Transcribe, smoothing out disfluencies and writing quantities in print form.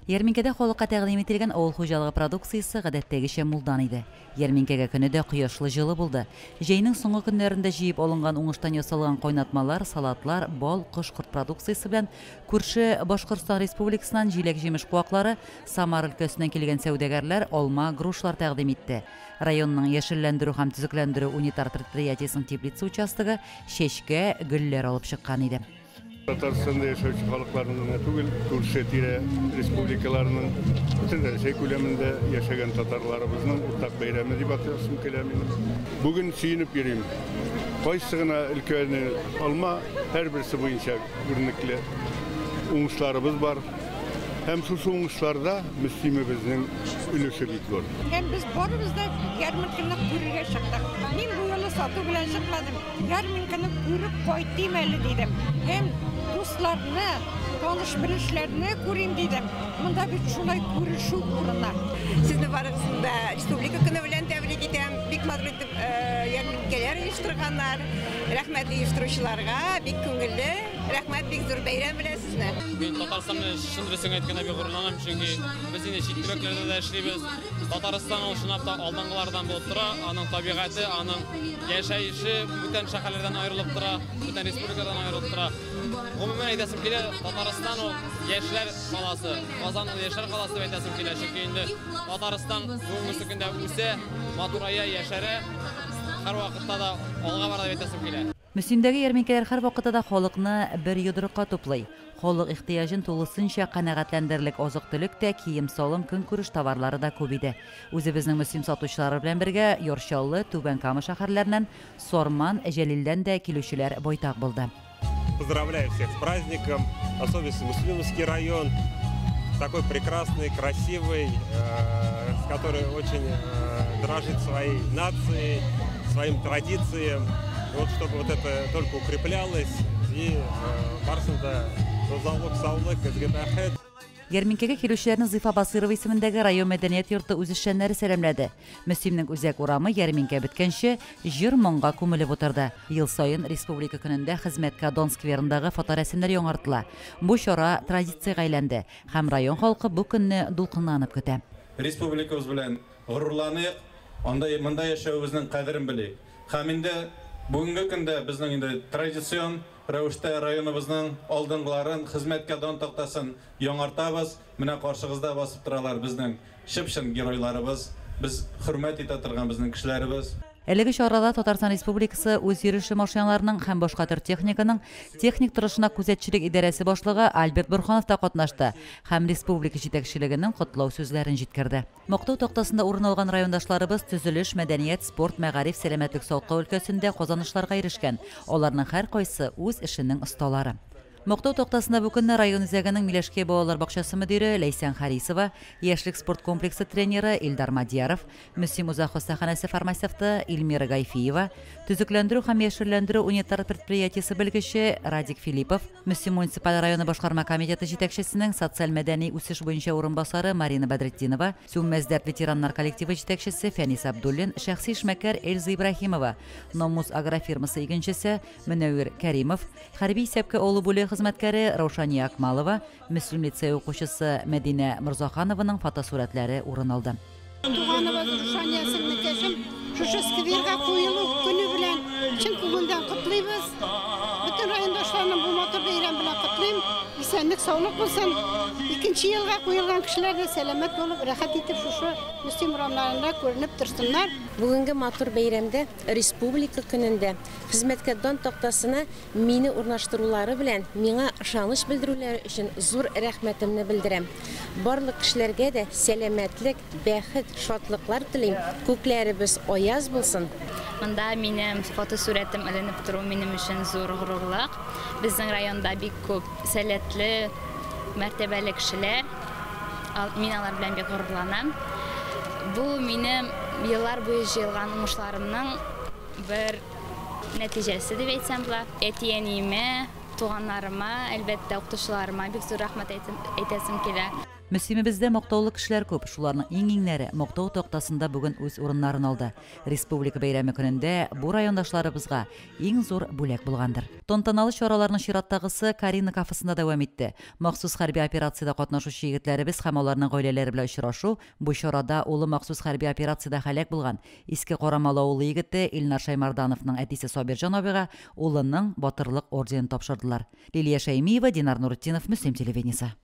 Ярминкеде холыкка тәкъдим ителгән авыл хуҗалыгы продукциясе гадәттәгечә мулдан иде. Ярминкәгә көне дә кояшлы җылы булды. Җәйнең соңгы көннәрендә җыеп алынган уңыштан ясалган кайнатмалар, салатлар, бал, кош-корт продукциясе белән күрше Башкортстан Республикасыннан җиләк-җимеш куаклары, Самар өлкәсеннән килгән сәүдәгәрләр алма, грушлар тәкъдим итте. Районның яшелләндерү һәм төзекләндерү унитар предприятиесының Теплица участогы чәчкә, гөлләр алып чыккан иде. Татарстанда яшәүче халыкларның түгел, күрше тирә республикаларның бөтен Рәсәй күләмендә яшәгән татарларыбызның уртак бәйрәме дип атыйсым килә минем. Бүген сөенеп йөрим. Кайсы гына өлкәне алма, һәрберсе буенча күренекле уңышларыбыз бар. Һәм шул уңышларда Мөслимебезнең өлеше бик зур. Без барыбыз да ярминканы күрергә чыктык. Мин бу юлы сату белән чыкмадым. Ярминканы күреп кайтыйм әле дидем. Һәм дусларны, таныш-белешләрне күрим дидем. Монда бит шулай күрешү урына. Сезне барыгызны да республика көне белән тәбрик итәм. Бик матур итеп ярминкәләр оештырганнар. Рәхмәт оештыручыларга, бик күңелле. Рәхмәт, бик зур бәйрәм белән сезне. Мен Татарстанны шын рәсең әйткәндә бик горурланам, чөнки без инде чит төбәкләрдә дә эшлибез. Татарстан ул чынлап та алдынгылардан булып тора, аның табигате, аның яшәеше бүтән шәһәрләрдән аерылып тора, бүтән республикадан аерылып тора. Гомумән әйтәсем килә, Татарстан ул яшьләр каласы, Казан ул яшьләр каласы дип әйтәсем килә, чөнки инде Татарстан бүгенге көндә үсә, матурая, яшәрә, һәрвакытта да алга бара дип әйтәсем килә. Мөслимдәге ярминкәләр һәр вакытта да халыкны бер йодрыкка туплый. Халык ихтыяҗын тулысынча канәгатьләндерерлек азык-төлек тә, кием-салым, көнкүреш товарлары да күп иде. Үзебезнең мөслим сатучылары белән бергә Йорчаллы, Түбән Кама шәһәрләреннән, Сорман, Җәлилдән дә килүчеләр байтак булды. Поздравляю всех с праздником, особенно Муслимовский район, такой прекрасный, красивый, с которой очень дорожит своей нацией, своим традициям. Вот чтобы вот это только укреплялось и барсында залог саулык изгибахет. Ярминкәгә килүчеләрне Зифа Басырова исемендәге район мәдәният йорты үзешчәннәре сәламләде. Мөслимнең үзәк урамы ярминкә беткәнче җыр-моңга күмелеп утырды. Ел саен республика көнендә хезмәткә Дон скверындагы фоторәсемнәр яңартыла. Бу чара традициягә әйләнде һәм район халкы бу көнне дулкынланып көтә. Республикабыз белән горурланып, монда яшәүебезнең кадерен белик. Һәм инде бүгенге көндә безнең инде традицион рәвештә районыбызның алдынгыларын хезмәткә дан тактасын яңартабыз. Менә каршыгызда басып торалар безнең шыпшын геройларыбыз, без хөрмәт итә торган безнең кешеләребез. Әлеге чарада Татарстан Республикасы үз йөреше машиналарының һәм башка төр техниканың техник торышына күзәтчелек идарәсе башлыгы Альберт Бурханов та катнашты һәм республика җитәкчелегенең котлау сүзләрен җиткерде. Мактау тактасында урын алган райондашларыбыз төзелеш, мәдәният, спорт, мәгариф, сәламәтлек саклау өлкәсендә казанышларга ирешкән. Аларның һәркайсы үз эшенең осталары. Мактау тактасында бу көнне район үзәгенең Миләшкә балалар бакчасы мөдире Ләйсән Харисова, яшьлек спорт комплексы тренеры Илдар Мадияров, Мөслим Үзәк хастаханәсе фармацевты Илмира Гайфиева, төзекләндерү һәм яшелләндерү унитар предприятиесе белгече Радик Филиппов, Мөслим муниципаль районы башкарма комитеты җитәкчесенең социаль мәдәни үсеш буенча урынбасары Марина Бәдретдинова, Сүммәздәрт ветераннар коллективы җитәкчесе Фәнис Абдуллин, шәхси эшмәкәр Эльза Ибраһимова, Номус агрофирмасы игенчесе Мөнәвир Кәримов, хәрби исәпкә алу бүлеге хезмәткәре Раушания Акмалова, Мөслим лицей укучысы Мәдинә Мирзаханованың фотосурәтләре урын алды. Туганыбыз Раушания сеңнекәшем шушы скверга куелу көне белән чын күңелдән котлыйбыз. Бүтән райондашларның бу матур бәйрәм белән котлыйм. Исәнлек, саулык булсын. Икенче елга куелган кешеләр дә сәламәт булып, рәхәт итеп шушы Мөслим урамнарында күренеп торсыннар. Бүгенге матур бәйрәмдә республика көнендә хезмәткә дан тактасына мине урнаштырулары белән миңа ышаныч белдерүләре өчен зур рәхмәтемне белдерәм. Барлык кешеләргә дә сәламәтлек, бәхет, шатлыклар телим. Күкләребез аяз булсын. Монда минем фотосурәтем эленеп тору минем өчен зур горурлык. Безнең районда бик күп сәләтле, мәртәбәле кешеләр. Мин алар белән бик горурланам. Бу минем еллар буе җыелган уңышларымның бер нәтиҗәсе дип әйтсәм була. Әтиәниемә, туганнарыма, әлбәттә укытучыларыма бик зур рәхмәт әйтәсем килә. Мөсимебездә мактаулы кешеләр күп. Шуларның иң-иңнәре мактау токтасында бүген үз урыннарын алды. Республика бәйрәме көнендә бу райондашларыбызга иң зур бүләк булгандыр. Тантаналы чараларның чираттагысы Карина кафесында дәвам итте. Махсус хәрби операциядә катнашучы егетләребез һәм аларның гаиләләре белән очрашу, бу чарада улы махсус хәрби операциядә һәлак булган Иске Карамалы авылы егете Илнар Шаймардановның әтисе Сабирҗан абыйга улының батырлык орденын тапшырдылар. Лилия Шәймиева, Динар Нуртдинов, Мөслим телевидениесе.